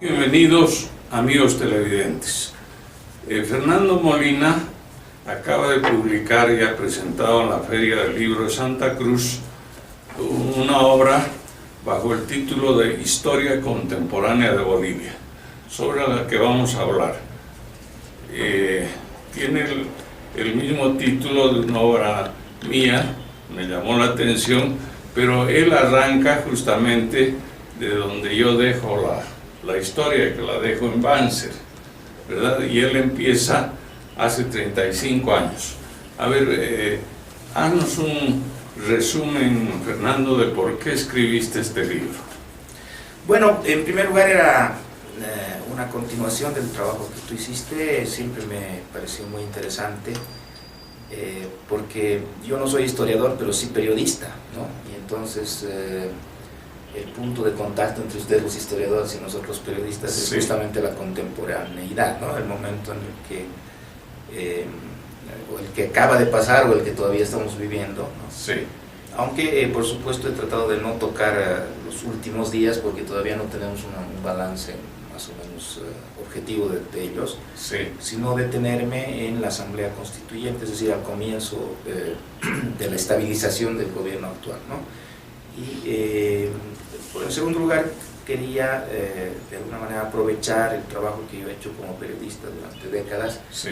Bienvenidos, amigos televidentes. Fernando Molina acaba de publicar y ha presentado en la Feria del Libro de Santa Cruz una obra bajo el título de Historia Contemporánea de Bolivia, sobre la que vamos a hablar. Tiene el mismo título de una obra mía, me llamó la atención, pero él arranca justamente de donde yo dejo la historia, que la dejo en Banzer, ¿verdad? Y él empieza hace 35 años. A ver, haznos un resumen, Fernando, de por qué escribiste este libro. Bueno, en primer lugar era una continuación del trabajo que tú hiciste. Siempre me pareció muy interesante, porque yo no soy historiador, pero sí periodista, ¿no? Y entonces el punto de contacto entre ustedes los historiadores y nosotros periodistas es justamente la contemporaneidad, ¿no? El momento en el que o el que acaba de pasar o el que todavía estamos viviendo, ¿no? Sí. Aunque por supuesto he tratado de no tocar los últimos días, porque todavía no tenemos un balance más o menos objetivo de ellos, Sí. sino detenerme en la Asamblea Constituyente, es decir, al comienzo de la estabilización del gobierno actual, ¿no? Y en segundo lugar, quería de alguna manera aprovechar el trabajo que yo he hecho como periodista durante décadas, Sí.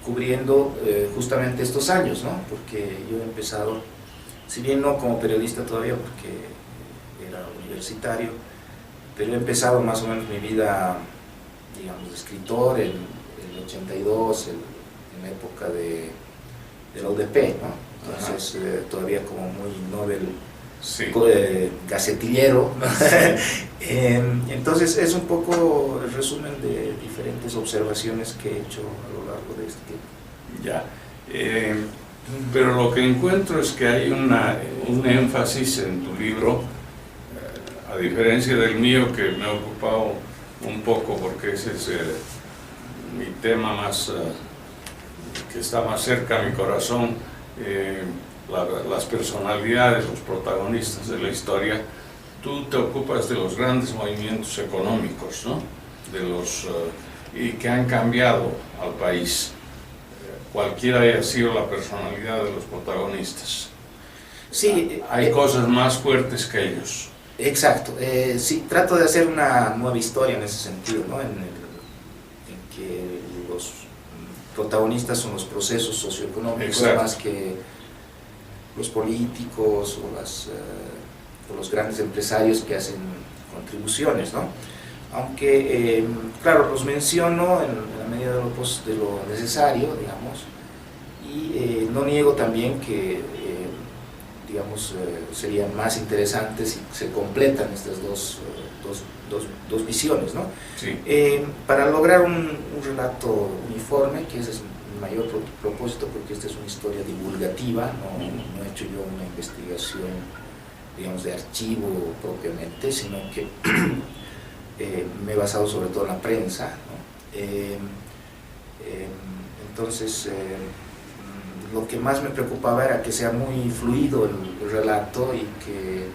Cubriendo justamente estos años, ¿no? Porque yo he empezado, si bien no como periodista todavía, porque era universitario, pero he empezado más o menos mi vida, digamos, de escritor en el 82, en la época de la UDP, ¿no? Entonces todavía como muy novel, Sí. Gacetillero, ¿no? Entonces es un poco el resumen de diferentes observaciones que he hecho a lo largo de este tiempo. Ya. Pero lo que encuentro es que hay un énfasis en tu libro, a diferencia del mío, que me ha ocupado un poco porque ese es mi tema más, que está más cerca a mi corazón, las personalidades, los protagonistas de la historia. Tú te ocupas de los grandes movimientos económicos, ¿no? Y que han cambiado al país, cualquiera haya sido la personalidad de los protagonistas. Sí, hay cosas más fuertes que ellos. Exacto. Sí, trato de hacer una nueva historia en ese sentido, ¿no? En que los protagonistas son los procesos socioeconómicos. Exacto. Más que los políticos o los grandes empresarios que hacen contribuciones, ¿no? Aunque, claro, los menciono en la medida de lo necesario, digamos, y no niego también que, digamos, serían más interesantes si se completan estas dos visiones, ¿no? Sí. Para lograr un relato uniforme, que ese es mi mayor propósito, porque esta es una historia divulgativa, no he hecho yo una investigación, digamos, de archivo propiamente, sino que me he basado sobre todo en la prensa, ¿no? Entonces, lo que más me preocupaba era que sea muy fluido el relato y que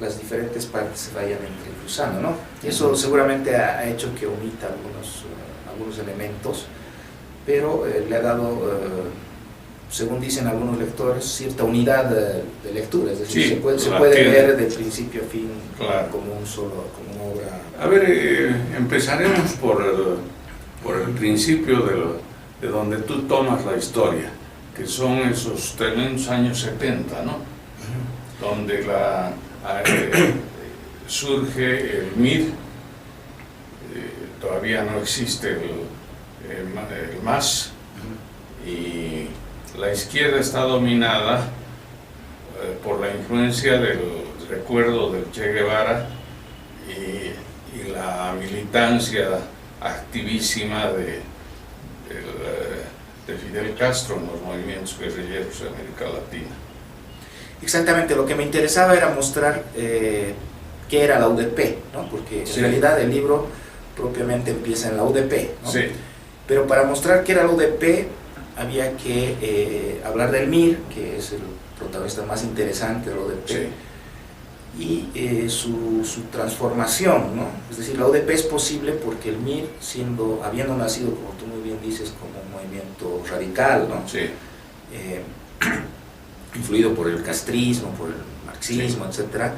las diferentes partes se vayan entrecruzando, ¿no? Y eso seguramente ha hecho que omita algunos elementos, pero le ha dado, según dicen algunos lectores, cierta unidad de lectura, es decir, sí, se puede leer de principio a fin, claro, como una obra. A ver, empezaremos por el principio de donde tú tomas la historia, que son esos tremendos años 70, ¿no? Donde surge el MIR, todavía no existe el MAS, y la izquierda está dominada por la influencia del recuerdo del Che Guevara y la militancia activísima de Fidel Castro en los movimientos guerrilleros de América Latina. Exactamente, lo que me interesaba era mostrar qué era la UDP, ¿no? Porque en realidad el libro propiamente empieza en la UDP, ¿no? Sí. Pero para mostrar qué era la UDP había que hablar del MIR, que es el protagonista más interesante de la UDP, sí. y su transformación, ¿no? Es decir, la UDP es posible porque el MIR, habiendo nacido, como tú muy bien dices, como un movimiento radical, ¿no? Sí. Influido por el castrismo, por el marxismo, etcétera,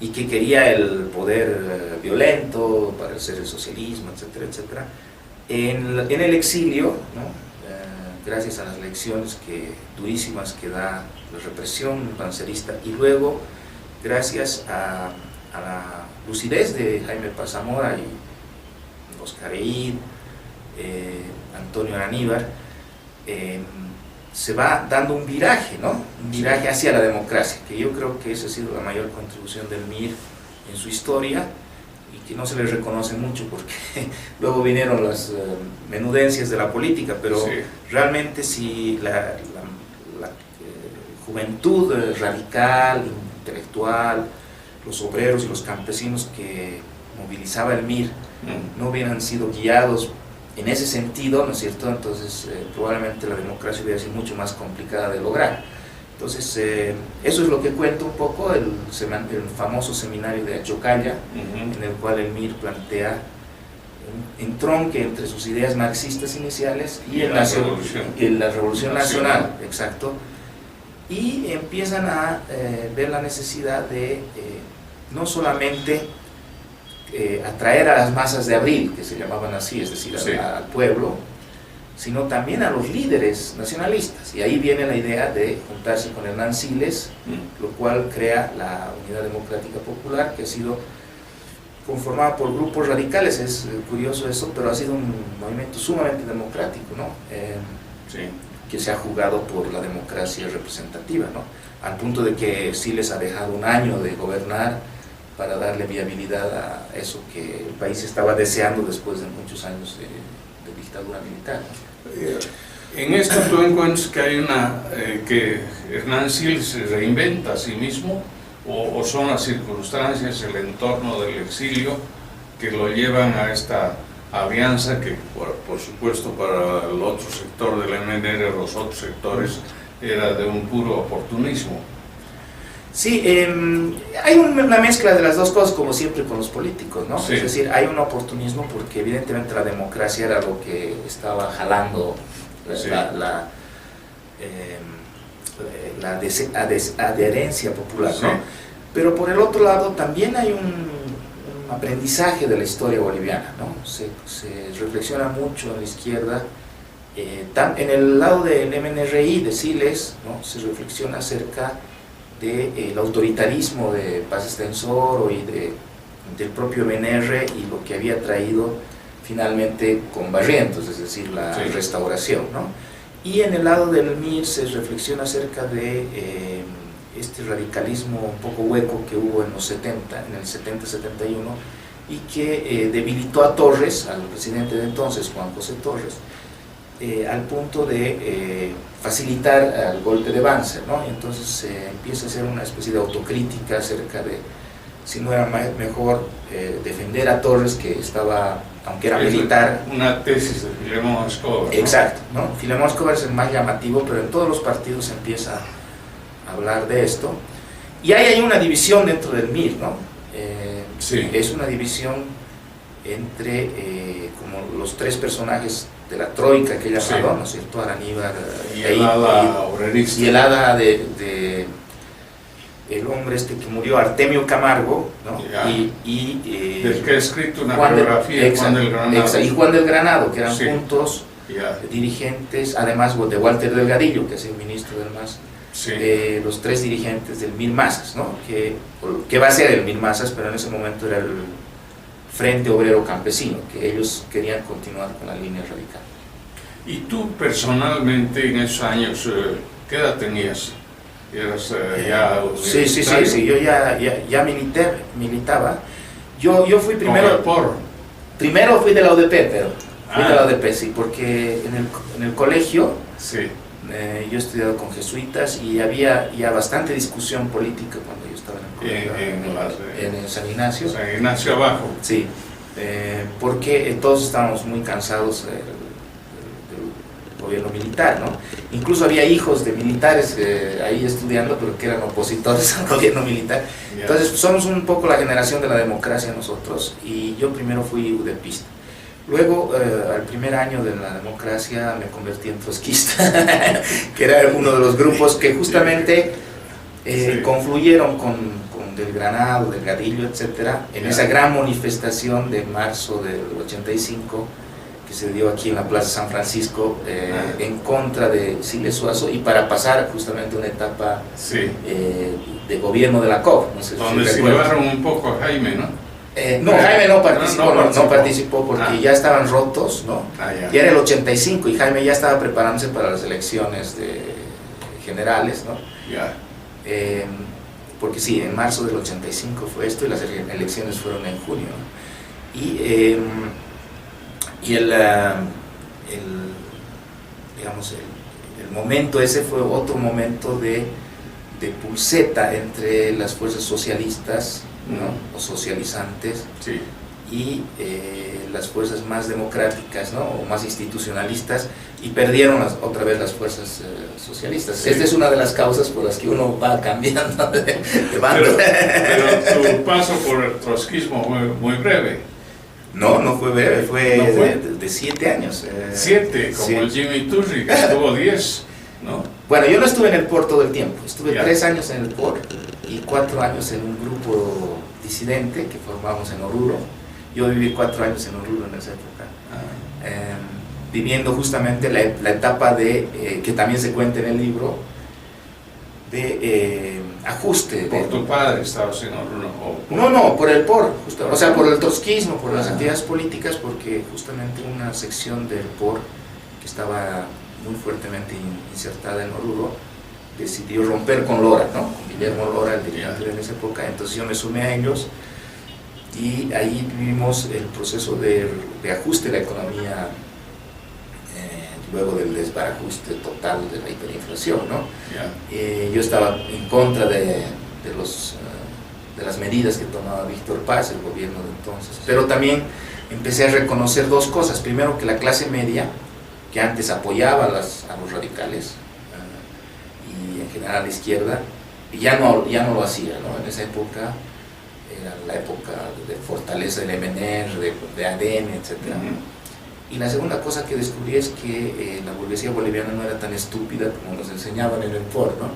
y que quería el poder violento para hacer el socialismo, etcétera, etcétera. En el exilio, ¿no? Gracias a las lecciones durísimas que da la represión pancerista, y luego gracias a la lucidez de Jaime Paz Zamora y Oscar Eid, Antonio Araníbar, se va dando un viraje, ¿no? Un viraje hacia la democracia, que yo creo que esa ha sido la mayor contribución del MIR en su historia, y que no se le reconoce mucho porque luego vinieron las menudencias de la política, pero sí, realmente si la juventud radical, intelectual, los obreros y los campesinos que movilizaba el MIR no hubieran sido guiados en ese sentido, ¿no es cierto? Entonces probablemente la democracia hubiera sido mucho más complicada de lograr. Entonces eso es lo que cuenta un poco el famoso seminario de Achocalla, en el cual el MIR plantea un entronque entre sus ideas marxistas iniciales y la Revolución Nacional, exacto, y empiezan a ver la necesidad de no solamente atraer a las masas de abril, que se llamaban así, es decir, sí, al pueblo, sino también a los líderes nacionalistas. Y ahí viene la idea de juntarse con Hernán Siles, lo cual crea la Unidad Democrática Popular, que ha sido conformada por grupos radicales. Es curioso eso, pero ha sido un movimiento sumamente democrático, ¿no? Sí, que se ha jugado por la democracia representativa, ¿no? Al punto de que Siles ha dejado un año de gobernar para darle viabilidad a eso que el país estaba deseando después de muchos años de dictadura militar, ¿no? En esto tú encuentras que hay que Hernán Siles se reinventa a sí mismo, o son las circunstancias, el entorno del exilio que lo llevan a esta alianza que por supuesto para el otro sector del MNR, los otros sectores, era de un puro oportunismo. Sí, hay una mezcla de las dos cosas, como siempre con los políticos, ¿no? Sí. Es decir, hay un oportunismo porque evidentemente la democracia era lo que estaba jalando sí, la adherencia popular, ¿no? Sí. Pero por el otro lado también hay un aprendizaje de la historia boliviana, ¿no? Se reflexiona mucho en la izquierda, en el lado del MNRI, de Siles, ¿no? Se reflexiona acerca del autoritarismo de Paz Estenssoro y del propio MNR y lo que había traído finalmente con Barrientos, es decir, la sí, restauración, ¿no? Y en el lado del MIR se reflexiona acerca de este radicalismo un poco hueco que hubo en los 70, en el 70-71, y que debilitó a Torres, al presidente de entonces, Juan José Torres, al punto de facilitar el golpe de Banzer, ¿no? Y entonces se empieza a hacer una especie de autocrítica acerca de si no era mejor defender a Torres, que estaba, aunque era militar. Una tesis de Filemón Escobar, ¿no? Exacto, ¿no? Filemón Escobar es el más llamativo, pero en todos los partidos se empieza a hablar de esto. Y ahí hay una división dentro del MIR, ¿no? Sí. Es una división entre como los tres personajes de la troika que ella llamó, sí, ¿no es cierto? Araníbar y el hada obrerista. Y el hada de el hombre que murió, Artemio Camargo, ¿no? Del que ha escrito una biografía, Juan del Granado. Y Juan del Granado, que eran juntos dirigentes, además de Walter Delgadillo, que es el ministro del MAS, sí, los tres dirigentes del MIR Masas, ¿no? Que va a ser el MIR Masas, pero en ese momento era el Frente Obrero Campesino, que ellos querían continuar con la línea radical. ¿Y tú personalmente en esos años, qué edad tenías? ¿Eras ya sí, yo ya militaba. Yo fui primero... Primero fui de la UDP, pero fui de la UDP, sí, porque en el colegio sí, yo he estudiado con jesuitas y había ya bastante discusión política cuando yo estaba en el colegio, en San Ignacio. San Ignacio abajo. Sí, porque todos estábamos muy cansados del gobierno militar, ¿no? incluso había hijos de militares ahí estudiando, pero que eran opositores al gobierno militar. Entonces somos un poco la generación de la democracia nosotros, y yo primero fui udepista. Luego, al primer año de la democracia, me convertí en trotskista, que era uno de los grupos que justamente confluyeron con Del Granado, Delgadillo, etcétera, en esa gran manifestación de marzo del 85 que se dio aquí en la Plaza San Francisco en contra de Siles Suazo, y para pasar justamente una etapa de gobierno de la COP. No sé donde se llevaron un poco a Jaime, ¿no? No, Jaime no participó porque ya estaban rotos, ¿no? Ya era el 85 y Jaime ya estaba preparándose para las elecciones generales, ¿no? Porque sí, en marzo del 85 fue esto, y las elecciones fueron en junio, ¿no? Y digamos, el momento ese fue otro momento de pulseta entre las fuerzas socialistas, ¿no? O socializantes, y las fuerzas más democráticas, ¿no? O más institucionalistas, y perdieron otra vez las fuerzas socialistas. Esta es una de las causas por las que uno va cambiando de bando. Pero tu paso por el trotskismo fue muy breve. No fue breve, fue de 7 años. 7, como el Jimmy Turri, que estuvo 10, ¿no? Bueno, yo no estuve en el POR todo el tiempo, estuve 3 años en el POR y 4 años en un grupo disidente que formamos en Oruro. Yo viví 4 años en Oruro en esa época, viviendo justamente la etapa que también se cuenta en el libro, de ajuste. ¿Por tu padre estabas en Oruro? No, por el POR, o sea, por el trotskismo, por las actividades políticas, porque justamente una sección del POR que estaba muy fuertemente insertada en Oruro decidió romper con Lora, ¿no? Con Guillermo Lora, el dirigente en esa época. Entonces yo me sumé a ellos, y ahí vivimos el proceso de ajuste de la economía, luego del desbarajuste total de la hiperinflación, ¿no? Yo estaba en contra de las medidas que tomaba Víctor Paz, el gobierno de entonces, pero también empecé a reconocer 2 cosas. Primero, que la clase media, que antes apoyaba a los radicales y en general a la izquierda, ya no lo hacía, ¿no? En esa época era la época de fortaleza del MNR, de ADN, etc. Y la segunda cosa que descubrí es que la burguesía boliviana no era tan estúpida como nos enseñaban en el POR, ¿no?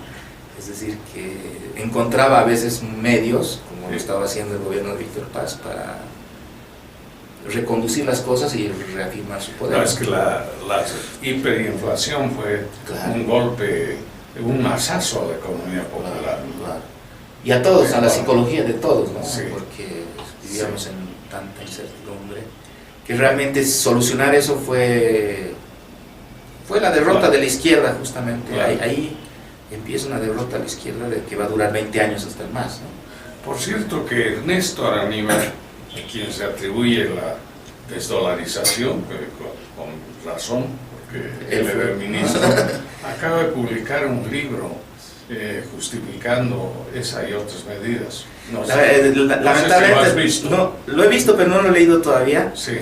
Es decir, que encontraba a veces medios, como lo estaba haciendo el gobierno de Víctor Paz, para reconducir las cosas y reafirmar su poder. No, es que la hiperinflación fue un golpe, un masazo a la economía popular. Claro. Y a todos, a la psicología de todos, ¿no? Sí. Porque vivíamos en tanta incertidumbre, que realmente solucionar eso fue la derrota de la izquierda, justamente. Ahí empieza una derrota a la izquierda que va a durar 20 años hasta el más, ¿no? Por cierto que Ernesto Araníbar, a quien se atribuye la desdolarización, con razón, porque él era el ministro, acaba de publicar un libro justificando esa y otras medidas. Lamentablemente, no, lo he visto, pero no lo he leído todavía. Sí.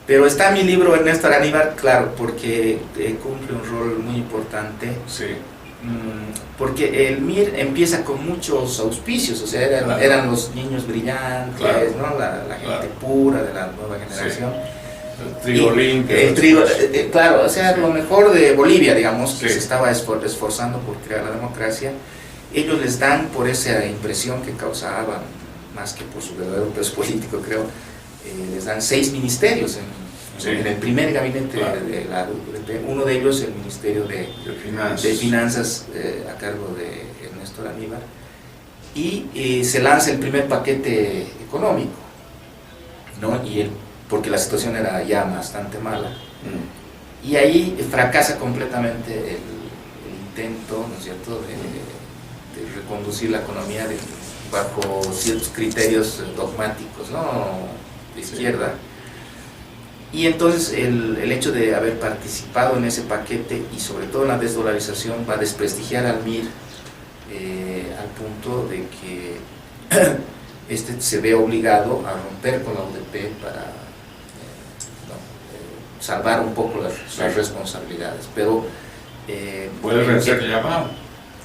Pero está mi libro Ernesto Araníbar, claro, porque cumple un rol muy importante. Sí. Porque el MIR empieza con muchos auspicios, o sea, eran los niños brillantes, ¿no? La gente pura de la nueva generación. Sí. El trigo limpio. Claro, o sea, lo mejor de Bolivia, digamos, que se estaba esforzando por crear la democracia. Ellos les dan, por esa impresión que causaban, más que por su verdadero peso político, creo, les dan 6 ministerios en el primer gabinete de la UDP. Uno de ellos, el Ministerio de Finanzas, a cargo de Ernesto Araníbar, y se lanza el primer paquete económico, ¿no? Porque la situación era ya bastante mala, y ahí fracasa completamente el intento, ¿no es cierto?, de reconducir la economía bajo ciertos criterios dogmáticos, ¿no?, de izquierda. Y entonces el hecho de haber participado en ese paquete y sobre todo en la desdolarización va a desprestigiar al MIR al punto de que se ve obligado a romper con la UDP para salvar un poco las responsabilidades. Pero Vuelve a ser llamado.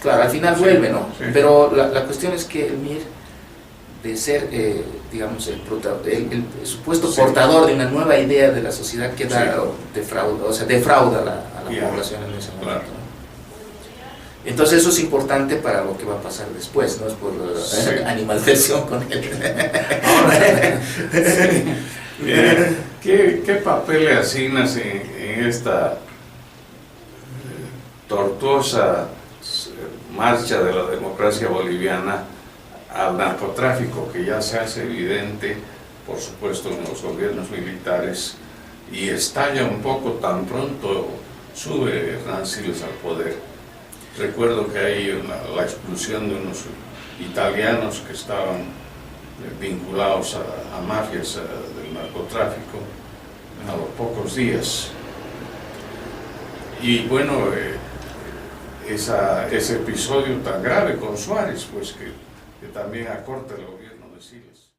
Claro, al final vuelve, ¿no? Sí. Pero la cuestión es que el MIR, de ser, digamos, el supuesto portador de una nueva idea de la sociedad, queda defrauda a la población en ese momento. Claro. ¿no? Entonces eso es importante para lo que va a pasar después, no es por animadversión con él. Ahora, ¿qué papel le asignas en esta tortuosa marcha de la democracia boliviana al narcotráfico, que ya se hace evidente, por supuesto, en los gobiernos militares, y estalla un poco tan pronto sube Hernán Siles al poder? Recuerdo que hay la expulsión de unos italianos que estaban vinculados a mafias del narcotráfico a los pocos días. Y bueno, ese episodio tan grave con Suárez, pues que también acorta el gobierno de Siles.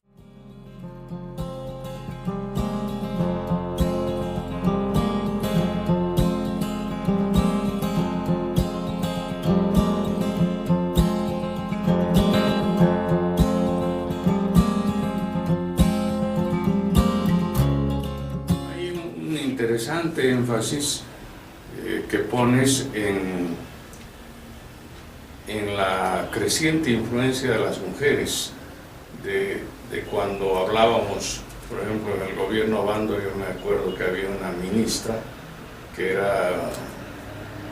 Hay un interesante énfasis que pones en la creciente influencia de las mujeres, de cuando hablábamos, por ejemplo, en el gobierno Bando. Yo me acuerdo que había una ministra que era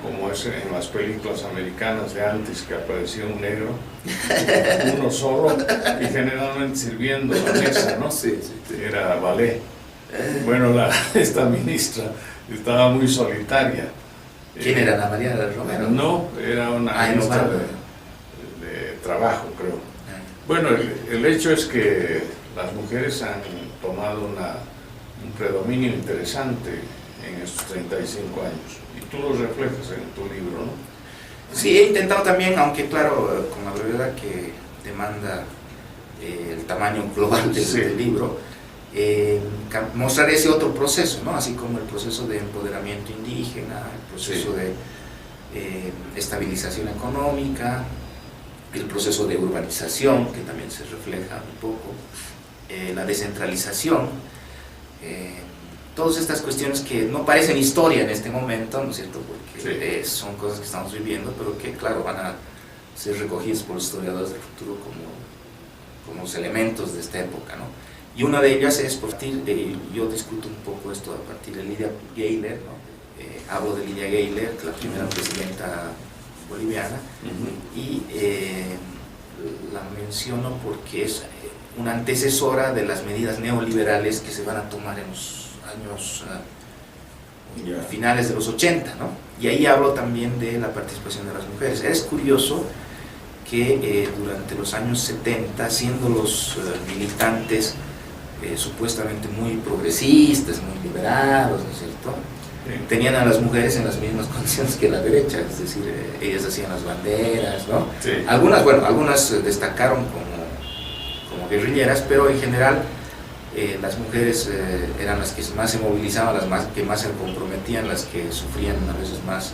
como es en las películas americanas de antes, que aparecía un negro, uno solo, y generalmente sirviendo la mesa, ¿no? Sí. Era ballet. Bueno, esta ministra estaba muy solitaria. ¿Quién era? ¿La María del Romero? No, era una ministra de trabajo, creo. Bueno, el hecho es que las mujeres han tomado un predominio interesante en estos 35 años, y tú lo reflejas en tu libro, ¿no? Sí, he intentado también, aunque claro, con la brevedad que demanda el tamaño global del libro, mostrar ese otro proceso, ¿no? Así como el proceso de empoderamiento indígena, el proceso de estabilización económica, el proceso de urbanización, que también se refleja un poco, la descentralización, todas estas cuestiones que no parecen historia en este momento, ¿no es cierto? Porque son cosas que estamos viviendo, pero que claro, van a ser recogidas por los historiadores del futuro como los elementos de esta época, ¿no? Y una de ellas es, yo discuto un poco esto a partir de Lydia Gayler, ¿no? Hablo de Lydia Gayler, la primera presidenta boliviana, y la menciono porque es una antecesora de las medidas neoliberales que se van a tomar en los años finales de los 80, ¿no? Y ahí hablo también de la participación de las mujeres. Es curioso que durante los años 70, siendo los militantes supuestamente muy progresistas, muy liberados, ¿no es cierto?, tenían a las mujeres en las mismas condiciones que la derecha, es decir, ellas hacían las banderas, ¿no? Sí. Algunas destacaron como guerrilleras, pero en general las mujeres eran las que más se movilizaban, las que más se comprometían, las que sufrían a veces más,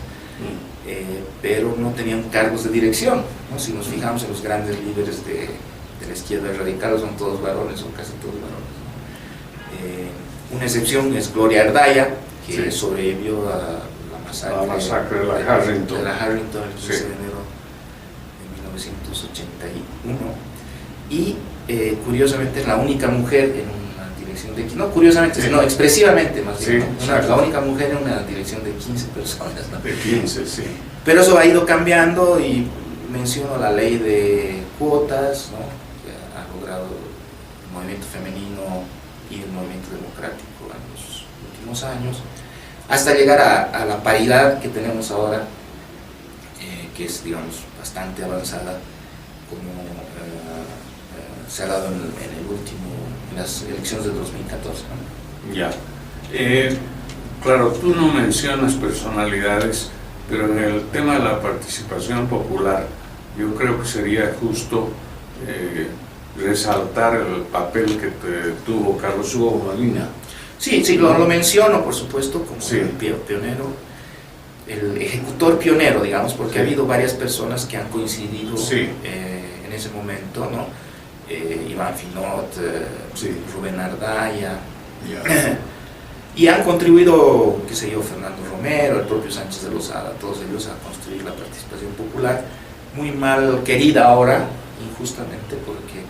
pero no tenían cargos de dirección, ¿no? Si nos fijamos en los grandes líderes de la izquierda radical, son todos varones, son casi todos varones, ¿no? Una excepción es Gloria Ardaya, que sobrevivió a la masacre de la Harrington el 15 de enero de 1981, y curiosamente es la única mujer en una dirección de, no curiosamente, sino expresivamente más bien, la única mujer en una dirección de 15 personas, ¿no? De 15, sí. Pero eso ha ido cambiando, y menciono la ley de cuotas, ¿no?, que ha logrado el movimiento femenino y el movimiento democrático en los últimos años, hasta llegar a la paridad que tenemos ahora, que es, digamos, bastante avanzada, como se ha dado en las elecciones del 2014, ¿no? Ya. Claro, tú no mencionas personalidades, pero en el tema de la participación popular, yo creo que sería justo resaltar el papel que tuvo Carlos Hugo Molina. Sí, lo menciono, por supuesto, como pionero, el ejecutor pionero, digamos, porque ha habido varias personas que han coincidido en ese momento, ¿no? Iván Finot, Rubén Ardaya, y han contribuido, qué sé yo, Fernando Romero, el propio Sánchez de Lozada, todos ellos a construir la participación popular, muy mal querida ahora, injustamente, porque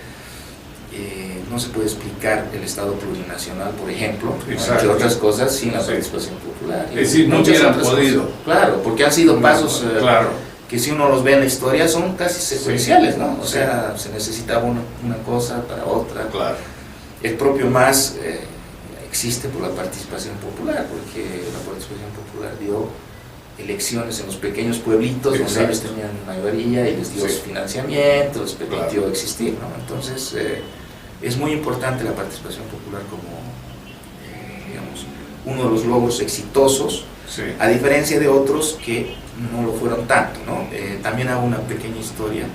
no se puede explicar el Estado plurinacional, por ejemplo, entre otras cosas, sin la participación popular. Es decir, no hubieran podido. Claro, porque han sido pasos que si uno los ve en la historia son casi secuenciales, ¿no? O sea, se necesitaba una cosa para otra. Claro. El propio MAS existe por la participación popular, porque la participación popular dio elecciones en los pequeños pueblitos donde ellos tenían mayoría y les dio financiamiento, les permitió existir, ¿no? Entonces, es muy importante la participación popular como, digamos, uno de los logros exitosos, a diferencia de otros que no lo fueron tanto, ¿no? También hago una pequeña historia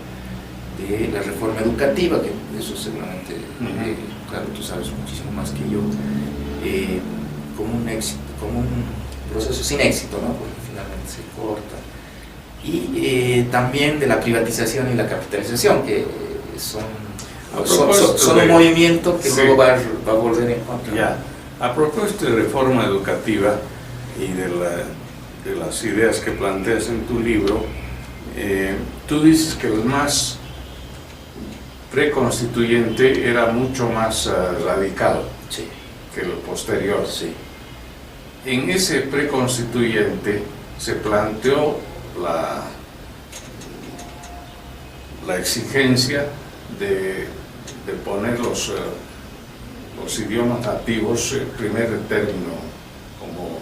de la reforma educativa, que eso seguramente, claro, tú sabes muchísimo más que yo, como un éxito, como un proceso sin éxito, ¿no? Porque finalmente se corta. Y también de la privatización y la capitalización, que son un movimiento que luego va a volver en contra. Ya. A propósito de reforma educativa y de las ideas que planteas en tu libro, tú dices que el más preconstituyente era mucho más radical que el posterior. En ese preconstituyente se planteó la exigencia de poner los idiomas nativos en primer término como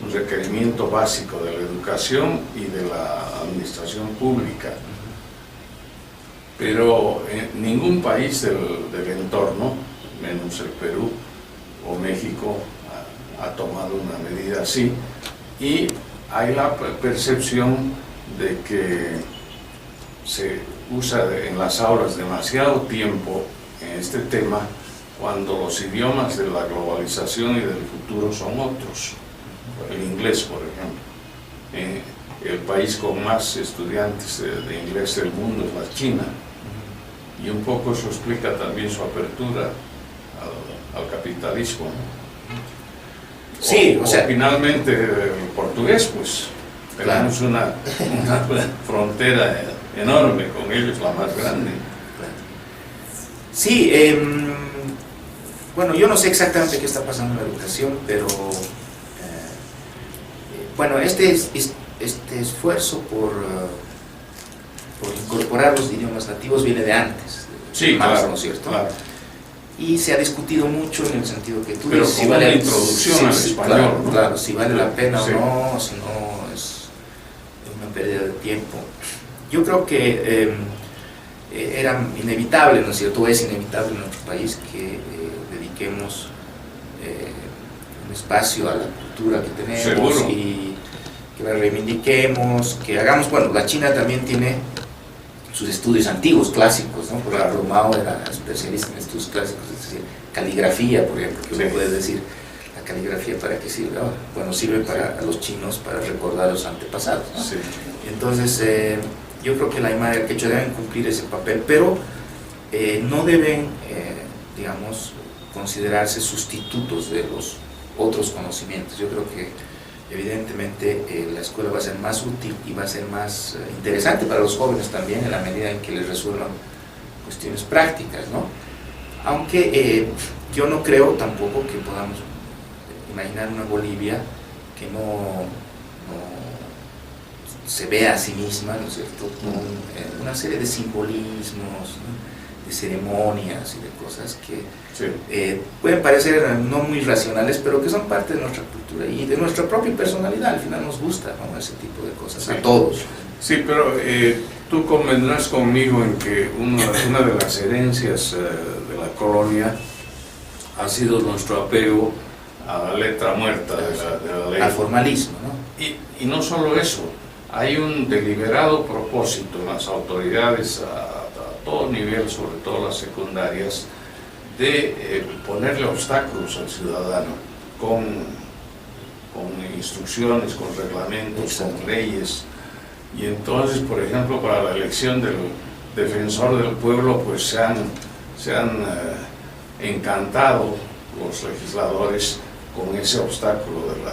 un requerimiento básico de la educación y de la administración pública. Pero en ningún país del entorno, menos el Perú o México, ha tomado una medida así, y hay la percepción de que se usa en las aulas demasiado tiempo en este tema cuando los idiomas de la globalización y del futuro son otros. El inglés, por ejemplo. El país con más estudiantes de inglés del mundo es la China, y un poco eso explica también su apertura al capitalismo. Sí, o sea, finalmente el portugués, pues tenemos una frontera enorme con ellos, la más grande. Sí, bueno, yo no sé exactamente qué está pasando en la educación, pero bueno, este esfuerzo por incorporar los idiomas nativos viene de antes, claro, ¿no es cierto? Claro. Y se ha discutido mucho en el sentido que tú pero dices, si vale la introducción al español, claro, ¿no? claro, si vale la pena o no, si no es una pérdida de tiempo. Yo creo que era inevitable, ¿no es cierto? Es inevitable en nuestro país que dediquemos un espacio a la cultura que tenemos. Seguro. Y que la reivindiquemos, que hagamos, bueno, la China también tiene sus estudios antiguos, clásicos, ¿no? Por ejemplo, Mao era especialista en estudios clásicos, es decir, caligrafía, por ejemplo, que uno puede decir, la caligrafía ¿para qué sirve? Bueno, sirve para los chinos para recordar a los antepasados, ¿no? Entonces, yo creo que la Aymara y el Quechua deben cumplir ese papel, pero no deben, digamos, considerarse sustitutos de los otros conocimientos. Yo creo que evidentemente la escuela va a ser más útil y va a ser más interesante para los jóvenes también, en la medida en que les resuelvan cuestiones prácticas, ¿no? Aunque yo no creo tampoco que podamos imaginar una Bolivia que no se vea a sí misma, ¿no es cierto?, con una serie de simbolismos, ¿no?, de ceremonias y de cosas que pueden parecer no muy racionales, pero que son parte de nuestra cultura y de nuestra propia personalidad. Al final nos gusta, ¿no?, ese tipo de cosas, a todos. Sí, pero tú convendrás conmigo en que una de las herencias de la colonia ha sido nuestro apego a la letra muerta de la ley. Al formalismo, ¿no? Y no solo eso, hay un deliberado propósito en las autoridades a todo nivel, sobre todo las secundarias, de ponerle obstáculos al ciudadano con con instrucciones, con reglamentos, Exacto. con leyes. Y entonces, por ejemplo, para la elección del defensor del pueblo, pues se han encantado los legisladores con ese obstáculo de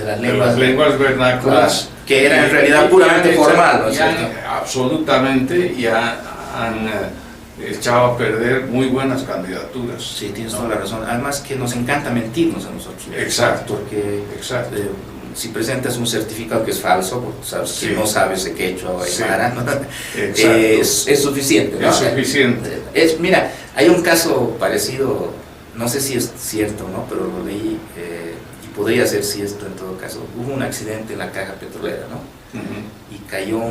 las lenguas vernáculas, que era en realidad puramente formal, ¿no es cierto? Absolutamente, y han echado a perder muy buenas candidaturas. Sí, tienes toda la razón. Además que nos encanta mentirnos a nosotros. Exacto. Porque Exacto. Si presentas un certificado que es falso, porque sabes Sí. que no sabes de quechua o aymara, ¿no? Exacto. Es suficiente, ¿no? Es suficiente. Mira, hay un caso parecido, no sé si es cierto, ¿no? Pero lo leí y podría ser cierto en todo caso. Hubo un accidente en la caja petrolera, ¿no? Uh-huh. Y cayó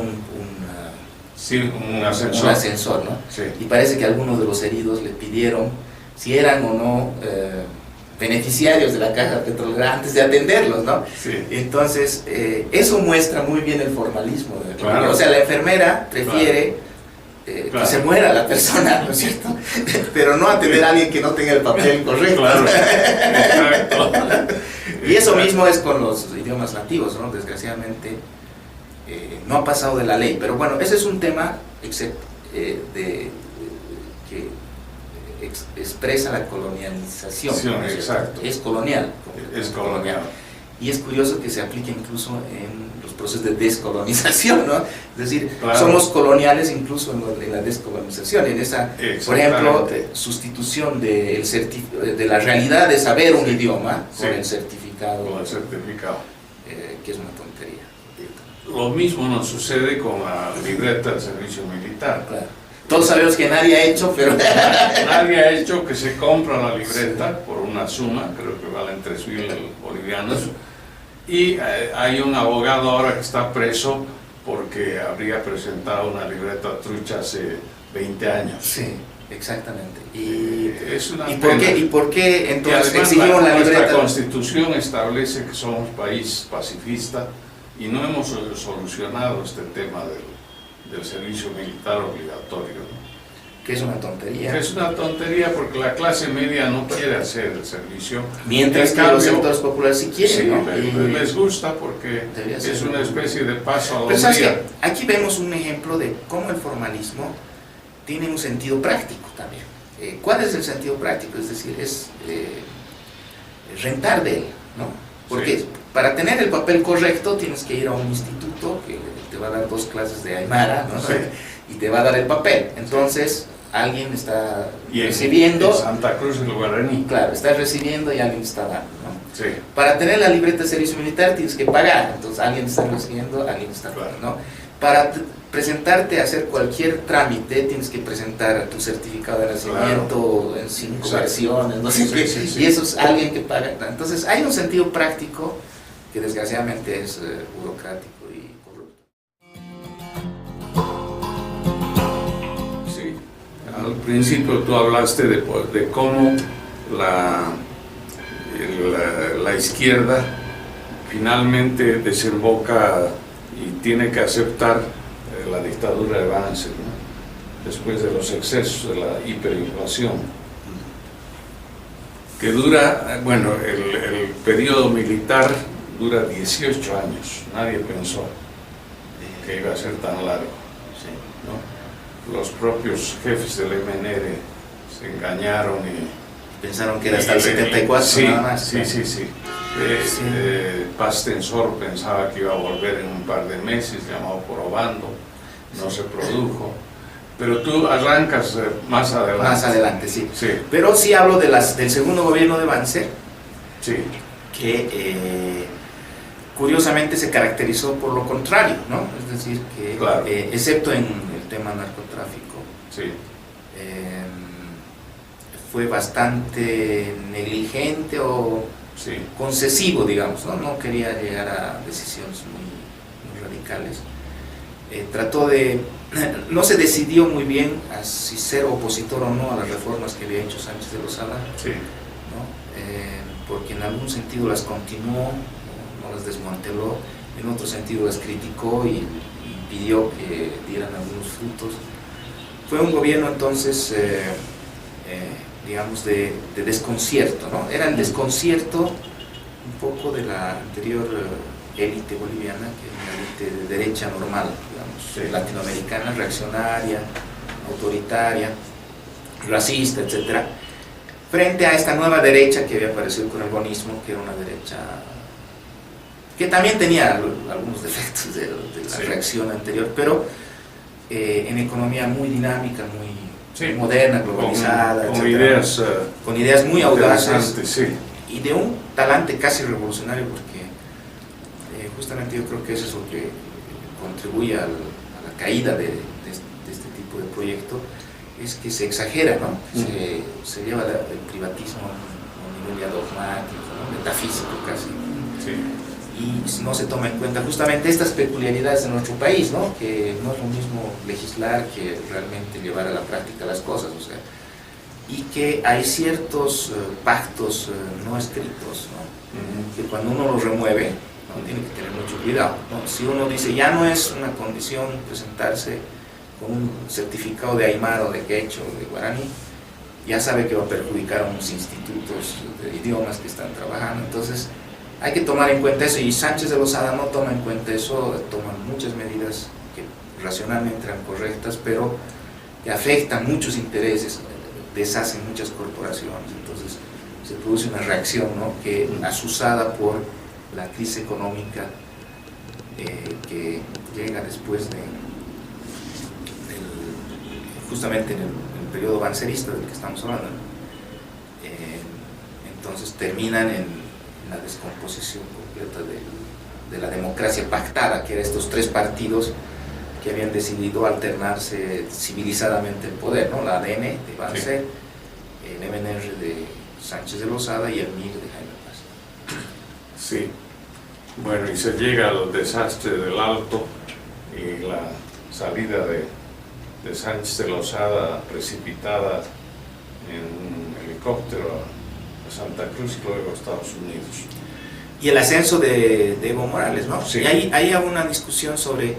Sí, un ascensor. un ascensor, ¿no? Sí. Y parece que algunos de los heridos le pidieron si eran o no beneficiarios de la caja petrolera antes de atenderlos, ¿no? Sí. Entonces, eso muestra muy bien el formalismo. Claro. O sea, la enfermera prefiere Claro. que se muera la persona, ¿no es cierto? Pero no atender a alguien que no tenga el papel correcto. Claro. Exacto. Y eso mismo es con los idiomas nativos, ¿no? Desgraciadamente no ha pasado de la ley. Pero bueno, ese es un tema que expresa la colonialización. Sí, ¿no es cierto? exacto. Es colonial. Es colonial. Y es curioso que se aplique incluso en los procesos de descolonización, ¿no? Es decir, Claro. somos coloniales incluso en la descolonización, en esa, por ejemplo, sustitución de la realidad de saber un idioma con Sí. el certificado, Con el certificado. que es una tontería. Lo mismo nos sucede con la libreta del servicio militar. Claro. Todos sabemos que nadie ha hecho, pero... Nadie ha hecho que se compra la libreta por una suma, creo que valen 3.000 bolivianos, y hay un abogado ahora que está preso porque habría presentado una libreta trucha hace 20 años. Sí, exactamente. Y Es una ¿Y pena. por qué Y entonces además exigimos la nuestra libreta? Constitución establece que somos país pacifista y no hemos solucionado este tema del servicio militar obligatorio, ¿no? Que es una tontería. Es una tontería porque la clase media no quiere hacer el servicio. Mientras En que cambio, los sectores populares sí quieren, sí, ¿no? les gusta porque Debería ser. es una especie de paso a Pero los sabes días. que aquí vemos un ejemplo de cómo el formalismo tiene un sentido práctico también. ¿Cuál es el sentido práctico? Es decir, es rentar de él, ¿no? Porque Sí. para tener el papel correcto tienes que ir a un instituto que te va a dar 2 clases de aymara, ¿no? Sí. Y te va a dar el papel. Entonces, alguien está Y recibiendo, en Santa Cruz el guaraní. claro, está recibiendo y alguien está dando, ¿no? Sí, Para tener la libreta de servicio militar tienes que pagar, entonces alguien está recibiendo, alguien está pagando, ¿no? Para presentarte a hacer cualquier trámite tienes que presentar tu certificado de nacimiento en 5 Exacto. versiones, no sé Sí, qué, sí, sí. y eso es alguien que paga. Entonces hay un sentido práctico que desgraciadamente es burocrático y corrupto. sí. Al principio tú hablaste de cómo la izquierda finalmente desemboca y tiene que aceptar la dictadura de Banzer, ¿no? Después de los excesos de la hiperinflación, que dura, bueno, el periodo militar dura 18 años, nadie pensó que iba a ser tan largo, Sí. ¿no? Los propios jefes del MNR se engañaron y Pensaron que era hasta el 74 sí, nada más. sí, sí, sí. Sí. Paz Tensor pensaba que iba a volver en un par de meses, llamado Probando, no se produjo. Pero tú arrancas más adelante. Más adelante, sí. Sí, Pero sí hablo del segundo gobierno de Banzer, sí, que curiosamente se caracterizó por lo contrario, ¿no? Es decir, que Claro. excepto en el tema narcotráfico, sí, fue bastante negligente o sí, concesivo, digamos, ¿no? No quería llegar a decisiones muy radicales. Trató de... No se decidió muy bien a si ser opositor o no a las reformas que había hecho Sánchez de Lozada, sí, ¿no? Porque en algún sentido las continuó, no las desmanteló, en otro sentido las criticó y pidió que dieran algunos frutos. Fue un gobierno entonces, digamos, de desconcierto, ¿no? Era el desconcierto un poco de la anterior élite boliviana, que es una élite de derecha normal, digamos, latinoamericana, reaccionaria, autoritaria, racista, etcétera, frente a esta nueva derecha que había aparecido con el bonismo, que era una derecha que también tenía algunos defectos de la reacción anterior, pero en economía muy dinámica, muy moderna, globalizada, con ideas muy audaces, y de un talante casi revolucionario, porque justamente yo creo que eso es lo que contribuye a la caída de este tipo de proyecto, es que se exagera, ¿no? Se lleva el privatismo a un nivel ya dogmático, ¿no? Metafísico casi, y no se toma en cuenta justamente estas peculiaridades de nuestro país, ¿no? Que no es lo mismo legislar que realmente llevar a la práctica las cosas, o sea, y que hay ciertos pactos no escritos, ¿no? Que cuando uno los remueve, ¿no? Tiene que tener mucho cuidado, ¿no? Si uno dice ya no es una condición presentarse con un certificado de Aymara o de Quechua o de Guaraní, ya sabe que va a perjudicar a unos institutos de idiomas que están trabajando. Entonces hay que tomar en cuenta eso, y Sánchez de Lozada no toma en cuenta eso, toma muchas medidas que racionalmente eran correctas, pero que afectan muchos intereses, deshacen muchas corporaciones. Entonces se produce una reacción, ¿no? Que asusada por la crisis económica que llega después justamente en el periodo bancerista del que estamos hablando, ¿no? Entonces terminan en la descomposición completa de la democracia pactada, que eran estos tres partidos que habían decidido alternarse civilizadamente el poder, ¿no? La ADN de Banzer, el MNR de Sánchez de Lozada y el MIR de Jaime Paz. Sí, bueno, y se llega al desastre del Alto y la salida de Sánchez de Lozada precipitada en un helicóptero a Santa Cruz y luego a Estados Unidos. Y el ascenso de Evo Morales, ¿no? Sí. Y hay una discusión sobre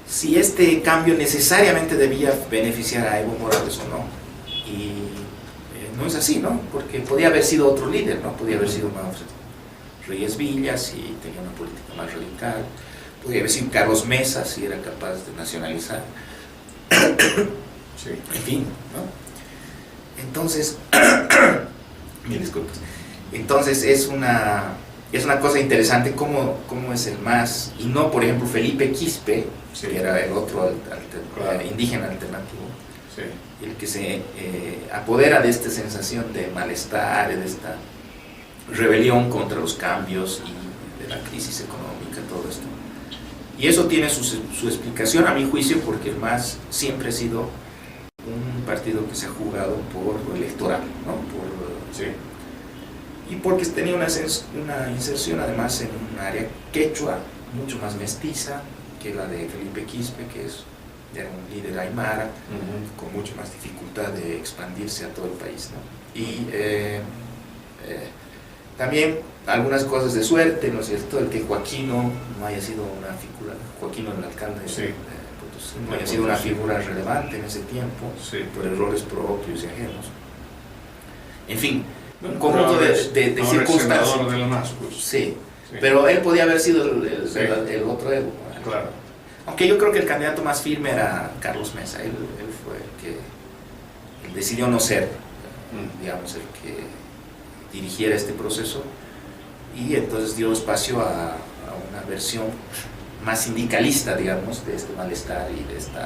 si este cambio necesariamente debía beneficiar a Evo Morales o no. Y no es así, ¿no? Porque podía haber sido otro líder, ¿no? Podía haber sido Manfred Reyes Villas, y tenía una política más radical. Podía haber sido Carlos Mesa, si era capaz de nacionalizar. Sí. En fin, ¿no? Entonces, mil disculpas. Entonces es una cosa interesante cómo es el MAS, y no, por ejemplo, Felipe Quispe, que era el otro indígena alternativo, el que se apodera de esta sensación de malestar, de esta rebelión contra los cambios y de la crisis económica, todo esto. Y eso tiene su explicación, a mi juicio, porque el MAS siempre ha sido un partido que se ha jugado por lo electoral, ¿no? Y porque tenía una inserción además en un área quechua mucho más mestiza que la de Felipe Quispe, que era un líder aymara, con mucha más dificultad de expandirse a todo el país, ¿no? Y también algunas cosas de suerte, ¿no es cierto? El que Joaquino no haya sido una figura, Joaquino el alcalde de Potosí, no haya sido una figura relevante en ese tiempo, por errores propios y ajenos. En fin, un conjunto de circunstancias. Del MAS, pues. Sí, pero él podía haber sido el otro Evo. Claro. Aunque yo creo que el candidato más firme era Carlos Mesa. Él fue el que decidió no ser, digamos, el que dirigiera este proceso, y entonces dio espacio a una versión más sindicalista, digamos, de este malestar y de este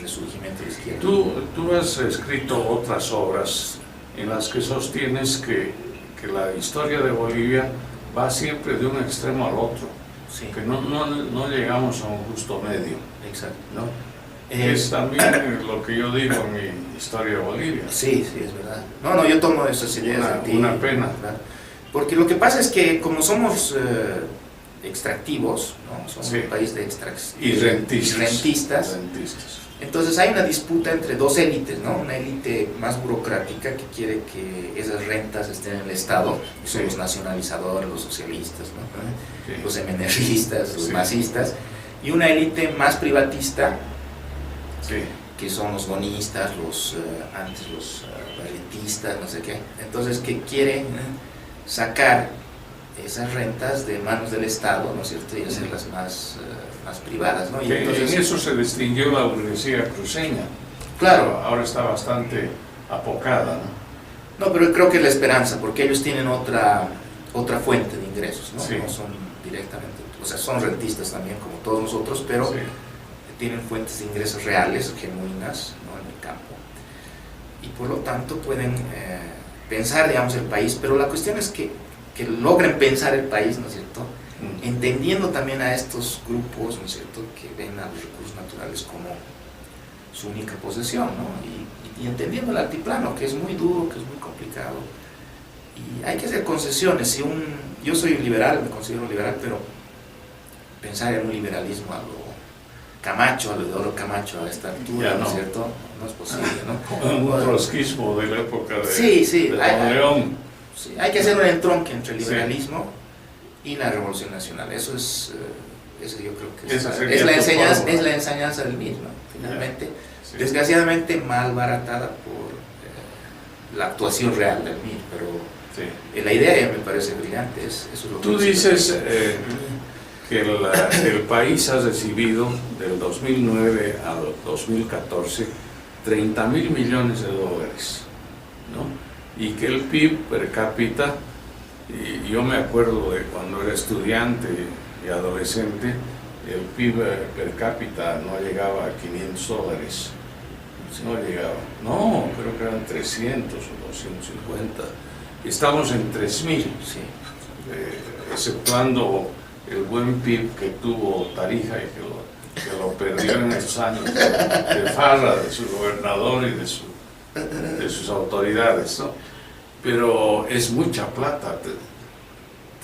resurgimiento de izquierda. Tú has escrito otras obras en las que sostienes que la historia de Bolivia va siempre de un extremo al otro, que no llegamos a un justo medio. Exacto. ¿No? Es también lo que yo digo en mi historia de Bolivia. Sí, es verdad. No, yo tomo esas ideas de ti. Una pena. ¿Verdad? Porque lo que pasa es que como somos extractivos, ¿no? Somos un país de y rentistas. Entonces hay una disputa entre dos élites, ¿no? Una élite más burocrática que quiere que esas rentas estén en el Estado, que son los nacionalizadores, los socialistas, ¿no? Los MNRistas, los masistas, y una élite más privatista, que son los bonistas, antes los barretistas, no sé qué. Entonces, que quieren sacar esas rentas de manos del Estado, ¿no es cierto?, y hacerlas más privadas, ¿no? Y entonces, en eso se distinguió la burguesía cruceña. Claro. Ahora está bastante apocada, ¿no? No, pero creo que es la esperanza, porque ellos tienen otra fuente de ingresos, ¿no? Sí. No son directamente, o sea, son rentistas también como todos nosotros, pero Sí. tienen fuentes de ingresos reales, genuinas, ¿no?, en el campo. Y por lo tanto pueden pensar, digamos, el país, pero la cuestión es que logren pensar el país, ¿no es cierto?, entendiendo también a estos grupos, ¿no es cierto?, que ven a los recursos naturales como su única posesión, ¿no? Y entendiendo el altiplano, que es muy duro, que es muy complicado. Y hay que hacer concesiones. Yo soy un liberal, me considero liberal, pero pensar en un liberalismo a lo Camacho, a lo Isidoro Camacho a esta altura, ¿no es cierto?, no es posible, ¿no? Un trotskismo de la época de, sí, de Don León. Sí, hay que hacer un entronque entre el liberalismo y la Revolución Nacional. Eso es, yo creo que es la enseñanza del mismo, finalmente. Sí. Desgraciadamente malbaratada por la actuación real del MIR, pero sí, la idea me parece brillante. Eso es lo Tú dices que el país ha recibido del 2009 al 2014 $30.000 millones, ¿no? Y que el PIB per cápita, y yo me acuerdo de cuando era estudiante y adolescente, el PIB per cápita no llegaba a $500, no llegaba, no, creo que eran 300 o 250, estamos en 3.000, sí, exceptuando el buen PIB que tuvo Tarija y que lo perdió en esos años de farra de su gobernador y de sus autoridades, ¿no? Pero es mucha plata,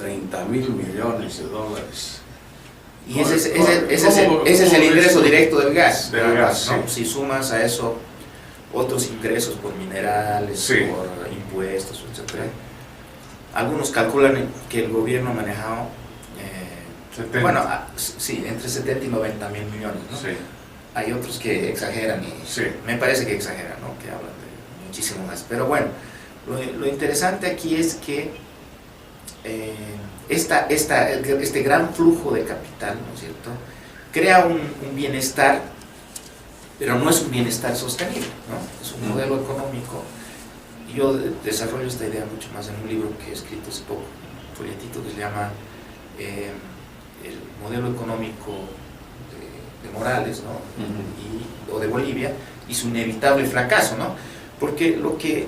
$30.000 millones. Y ese es el ingreso directo del gas. Del gas, ¿no? sí. Si sumas a eso otros ingresos por minerales, sí, por impuestos, etc. Algunos calculan que el gobierno ha manejado, sí, entre 70 y 90 mil millones, ¿no? Sí. Hay otros que exageran y sí, me parece que exageran, ¿no?, que hablan de muchísimo más. Pero bueno, lo interesante aquí es que este gran flujo de capital, ¿no es cierto?, crea un bienestar, pero no es un bienestar sostenible, ¿no? Es un modelo económico. Yo desarrollo esta idea mucho más en un libro que he escrito hace poco, un folletito que se llama El modelo económico de Morales, ¿no?, o de Bolivia, y su inevitable fracaso, ¿no? Porque lo que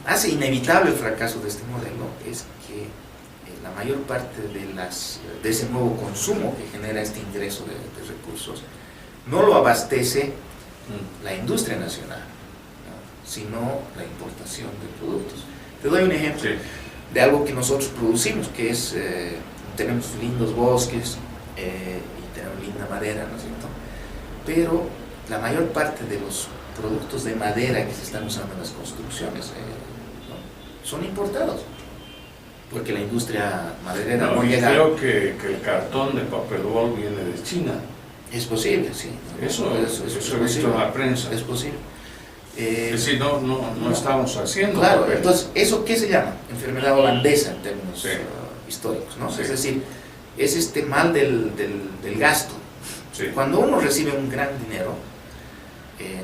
hace inevitable el fracaso de este modelo es que la mayor parte de ese nuevo consumo que genera este ingreso de recursos no lo abastece la industria nacional, ¿no?, sino la importación de productos. Te doy un ejemplo, sí, de algo que nosotros producimos, que es, tenemos lindos bosques y tenemos linda madera, ¿no es cierto?, pero la mayor parte de los productos de madera que se están usando en las construcciones ¿no?, son importados, porque la industria maderera no llega. Creo que el cartón de papel bol viene de China. Es posible, sí. Eso he visto en la prensa. Es posible. Es decir, no estamos haciendo. Claro, papel. entonces, ¿eso qué se llama? Enfermedad holandesa en términos históricos, ¿no? Sí. Es decir, es este mal del gasto. Sí. Cuando uno recibe un gran dinero,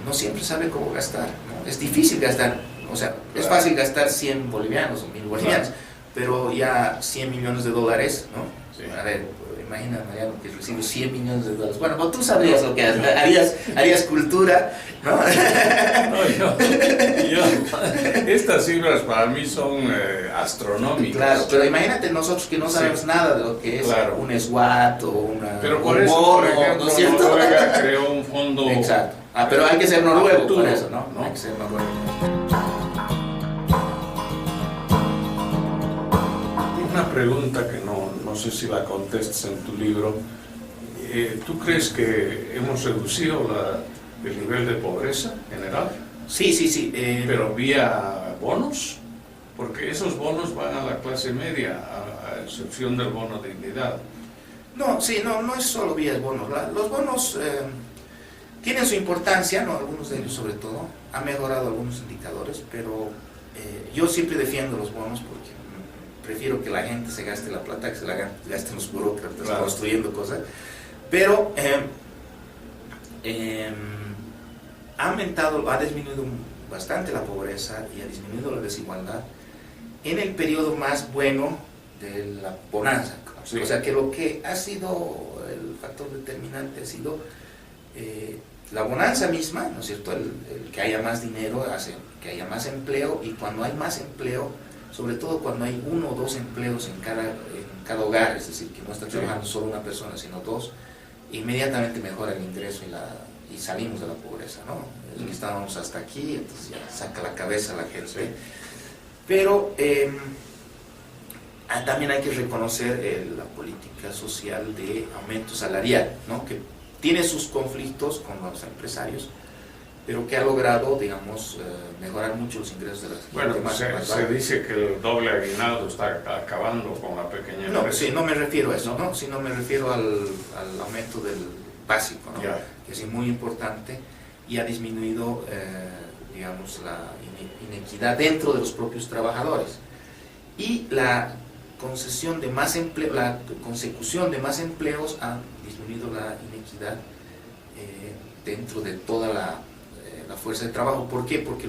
no siempre sabe cómo gastar, ¿no? Es difícil gastar, o sea, claro, es fácil gastar 100 bolivianos o 1000 bolivianos, claro, pero ya $100 millones, ¿no? Sí. A ver, imagina, Mariano, que recibe $100 millones. Bueno, pues tú sabrías lo que harías cultura, ¿no? No, estas cifras para mí son astronómicas. Claro, pero imagínate nosotros que no sabemos nada de lo que es un SWAT o una... Pero por eso, por ejemplo, Noruega creó un fondo... Exacto. Pero hay que ser noruego por eso, ¿no? Hay que ser noruego. Una pregunta que no sé si la contestas en tu libro. ¿Tú crees que hemos reducido el nivel de pobreza general? Sí. ¿Pero vía bonos? Porque esos bonos van a la clase media, a excepción del bono de dignidad. No es solo vía bonos. Los bonos tienen su importancia, ¿no? Algunos de ellos sobre todo. Han mejorado algunos indicadores, pero yo siempre defiendo los bonos porque me prefiero que la gente se gaste la plata que se la gasten los burócratas, claro, construyendo cosas. Pero ha disminuido bastante la pobreza y ha disminuido la desigualdad en el periodo más bueno de la bonanza. Sí. O sea que lo que ha sido el factor determinante ha sido la bonanza misma, ¿no es cierto? El que haya más dinero hace que haya más empleo, y cuando hay más empleo, sobre todo cuando hay 1 o 2 empleos en cada hogar, es decir, que no está trabajando solo una persona, sino 2, inmediatamente mejora el ingreso y salimos de la pobreza, ¿no? Es que estábamos hasta aquí, entonces ya saca la cabeza la gente. Sí. Pero también hay que reconocer la política social de aumento salarial, ¿no? Que tiene sus conflictos con los empresarios, pero que ha logrado, digamos, mejorar mucho los ingresos de las gente. Bueno, se dice que el doble aguinaldo está acabando con la pequeña empresa. No, sí, no me refiero a eso, ¿no? Sino me refiero al aumento del básico, ¿no? Yeah. Que es muy importante y ha disminuido, digamos, la inequidad dentro de los propios trabajadores. Y la concesión de más empleo, la consecución de más empleos ha disminuido la inequidad dentro de toda la fuerza de trabajo. ¿Por qué? Porque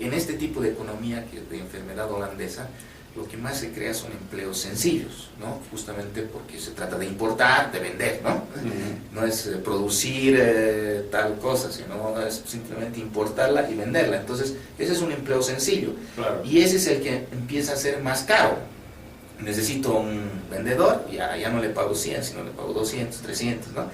en este tipo de economía de enfermedad holandesa, lo que más se crea son empleos sencillos, ¿no? Justamente porque se trata de importar, de vender, ¿no? Uh-huh. No es producir tal cosa, sino es simplemente importarla y venderla. Entonces, ese es un empleo sencillo. Claro. Y ese es el que empieza a ser más caro. Necesito un vendedor, ya no le pago 100, sino le pago 200, 300, ¿no?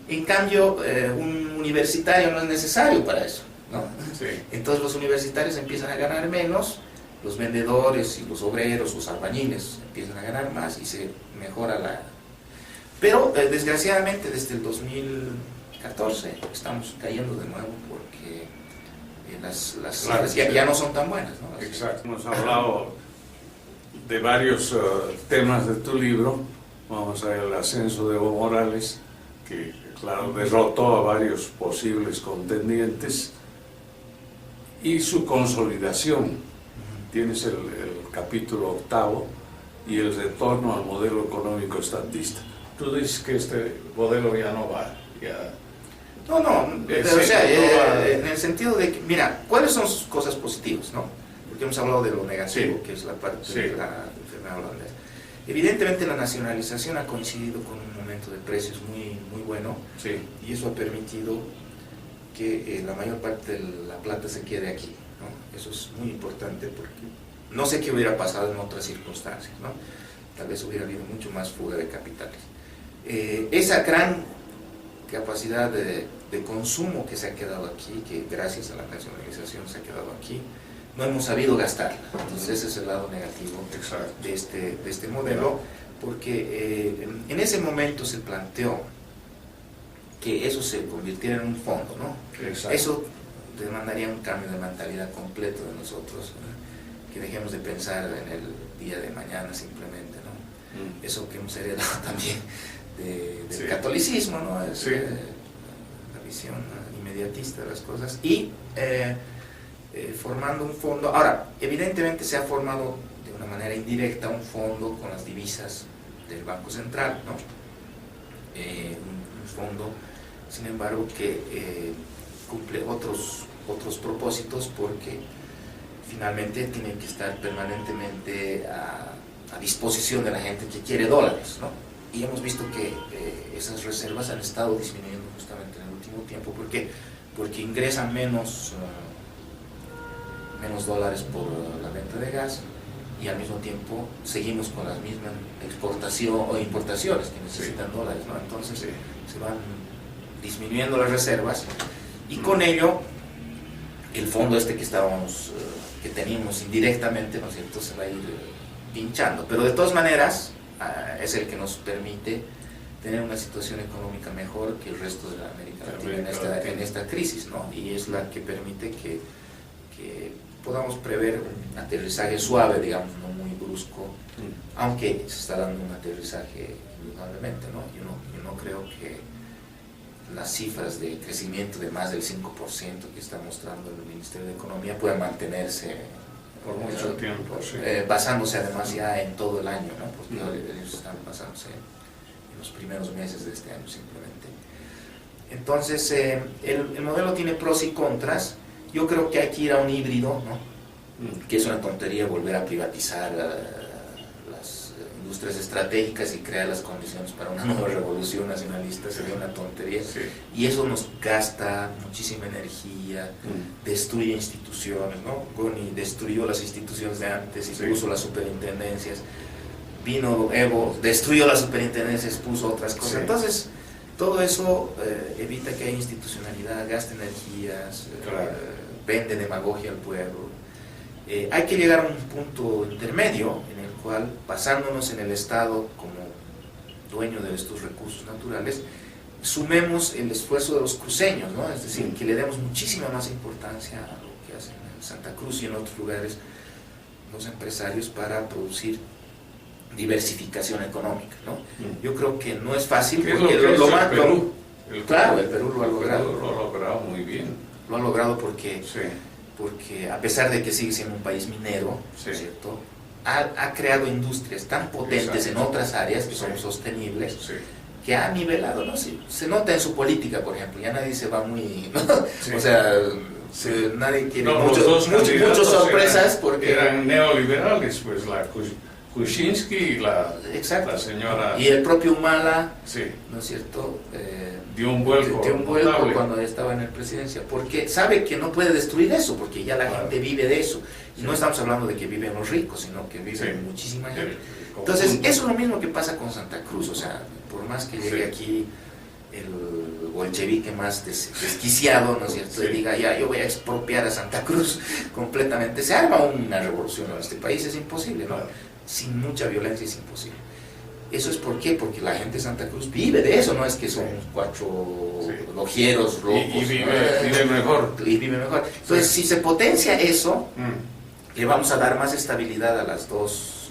En cambio, un universitario no es necesario para eso, ¿no? Sí. Entonces los universitarios empiezan a ganar menos, los vendedores y los obreros, los albañiles empiezan a ganar más y se mejora la... Pero desgraciadamente desde el 2014 estamos cayendo de nuevo porque las cifras ya no son tan buenas, ¿no? Exacto, hemos hablado de varios temas de tu libro. Vamos a ver el ascenso de Evo Morales, que claro, derrotó a varios posibles contendientes, y su consolidación. Tienes el capítulo 8 y el retorno al modelo económico estatista. Tú dices que este modelo ya no va. No, o sea, en el sentido de que, mira, ¿cuáles son sus cosas positivas, no? Porque hemos hablado de lo negativo, que es la parte de la enfermedad holandesa. Evidentemente la nacionalización ha coincidido con un momento de precios muy, muy bueno, y eso ha permitido que la mayor parte de la plata se quede aquí, ¿no? Eso es muy importante porque no sé qué hubiera pasado en otras circunstancias, ¿no? Tal vez hubiera habido mucho más fuga de capitales. Esa gran capacidad de consumo que se ha quedado aquí, que gracias a la nacionalización se ha quedado aquí, no hemos sabido gastarla. Entonces ese es el lado negativo de este modelo, porque en ese momento se planteó que eso se convirtiera en un fondo, ¿no? Exacto. Eso demandaría un cambio de mentalidad completo de nosotros, ¿no? Que dejemos de pensar en el día de mañana simplemente, ¿no? Eso que hemos heredado también del catolicismo, ¿no? Es la visión inmediatista de las cosas, y formando un fondo. Ahora, evidentemente se ha formado de una manera indirecta un fondo con las divisas del Banco Central, ¿no? Un fondo, sin embargo, que cumple otros propósitos, porque finalmente tiene que estar permanentemente a disposición de la gente que quiere dólares, ¿no? Y hemos visto que esas reservas han estado disminuyendo justamente en el último tiempo, porque ingresan menos dólares por la venta de gas, y al mismo tiempo seguimos con las mismas exportaciones o importaciones que necesitan dólares, ¿no? Entonces se van disminuyendo las reservas, y con ello el fondo que teníamos indirectamente, ¿no es cierto?, se va a ir pinchando, pero de todas maneras es el que nos permite tener una situación económica mejor que el resto de la América Latina en esta crisis, ¿no? Y es la que permite que podamos prever un aterrizaje suave, digamos, no muy brusco, aunque se está dando un aterrizaje indudablemente, ¿no? Yo no creo que las cifras de crecimiento de más del 5% que está mostrando el Ministerio de Economía puedan mantenerse por mucho tiempo, sí. Basándose además ya en todo el año, ¿no? Porque ellos están basándose en los primeros meses de este año simplemente. Entonces, el modelo tiene pros y contras. Yo creo que hay que ir a un híbrido, ¿no? Que es una tontería volver a privatizar las industrias estratégicas y crear las condiciones para una nueva revolución nacionalista. Sería una tontería. Sí. Y eso nos gasta muchísima energía, destruye instituciones, ¿no? Goni destruyó las instituciones de antes y puso las superintendencias. Vino Evo, destruyó las superintendencias, puso otras cosas. Sí. Entonces, todo eso evita que haya institucionalidad, gaste energías, claro. Vende demagogia al pueblo. Hay que llegar a un punto intermedio en el cual, basándonos en el Estado como dueño de estos recursos naturales, sumemos el esfuerzo de los cruceños, ¿no? Es decir, que le demos muchísima más importancia a lo que hacen en Santa Cruz y en otros lugares los empresarios para producir diversificación económica, ¿no? Yo creo que no es fácil porque claro, el Perú lo ha logrado. Lo ha logrado muy bien. Lo ha logrado porque Sí. Porque a pesar de que sigue siendo un país minero, Sí. ¿cierto? Ha creado industrias tan potentes en otras áreas que son sostenibles, Sí. que ha nivelado, ¿no? Se nota en su política, por ejemplo, ya nadie se va muy, ¿no? Sí. O sea, Sí. nadie quiere No, muchas sorpresas porque... eran neoliberales, pues la Kuczynski y la señora... Y el propio Humala, sí. ¿no es cierto? Dio un vuelco notable cuando estaba en la presidencia, porque sabe que no puede destruir eso, porque ya la gente vive de eso. Y no estamos hablando de que viven los ricos, sino que viven muchísima gente. Entonces, eso es lo mismo que pasa con Santa Cruz, o sea, por más que llegue aquí el bolchevique más desquiciado, ¿no es cierto? Y diga, ya, yo voy a expropiar a Santa Cruz completamente, se arma una revolución en este país, es imposible, ¿no? Sin mucha violencia es imposible. ¿Eso es por qué? Porque la gente de Santa Cruz vive de eso, no es que son cuatro logieros locos. Y vive mejor. Y vive mejor. Entonces, si se potencia eso, le vamos a dar más estabilidad a las dos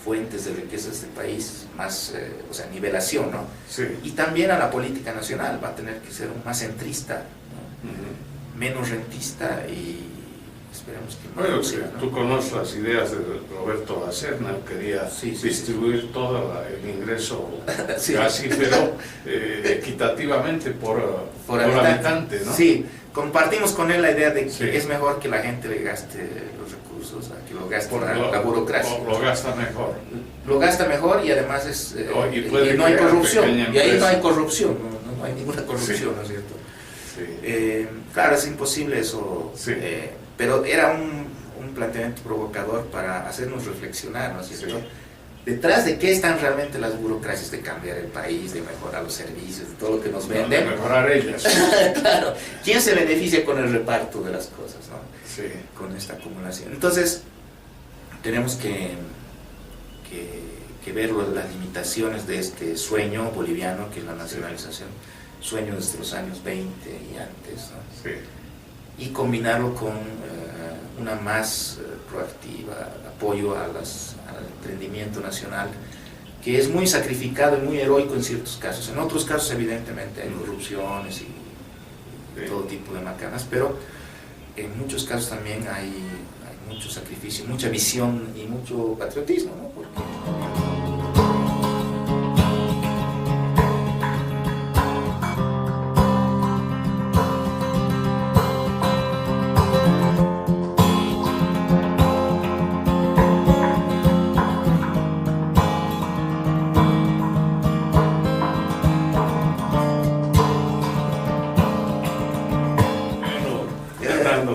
fuentes de riqueza de este país, más, o sea, nivelación, ¿no? Sí. Y también a la política nacional, va a tener que ser más centrista, ¿no? Menos rentista y esperemos que no. Bueno, sea, ¿no? tú conoces las ideas de Roberto Lacerna, quería distribuir todo el ingreso casi, pero equitativamente por habitante, ¿no? Sí, compartimos con él la idea de que es mejor que la gente le gaste los recursos, a que lo gaste la burocracia. Lo gasta mejor. Lo gasta mejor y además es y no hay corrupción. Y ahí no hay corrupción, no hay ninguna corrupción, ¿no es cierto? Sí. Claro, es imposible eso. Sí. Pero era un planteamiento provocador para hacernos reflexionar, ¿no es cierto? Sí. Detrás de qué están realmente las burocracias de cambiar el país, de mejorar los servicios, de todo lo que nos venden. De mejorar ellas. Claro. ¿Quién se beneficia con el reparto de las cosas, ¿no? Sí. Con esta acumulación. Entonces, tenemos que ver las limitaciones de este sueño boliviano, que es la nacionalización, sueño desde los años 20 y antes, ¿no? Sí. Y combinarlo con una más proactiva apoyo al emprendimiento nacional, que es muy sacrificado y muy heroico en ciertos casos. En otros casos, evidentemente, hay corrupciones y todo tipo de macanas, pero en muchos casos también hay mucho sacrificio, mucha visión y mucho patriotismo, ¿no?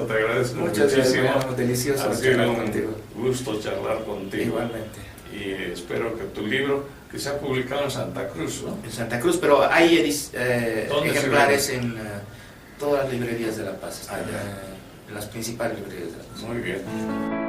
Te agradezco muchísimo. Delicioso. Ha sido un gusto charlar contigo. Igualmente. Y espero que tu libro, que se ha publicado en Santa Cruz, ¿no? En Santa Cruz, pero hay ejemplares en todas las librerías de La Paz, en las principales librerías de La Paz. Muy bien.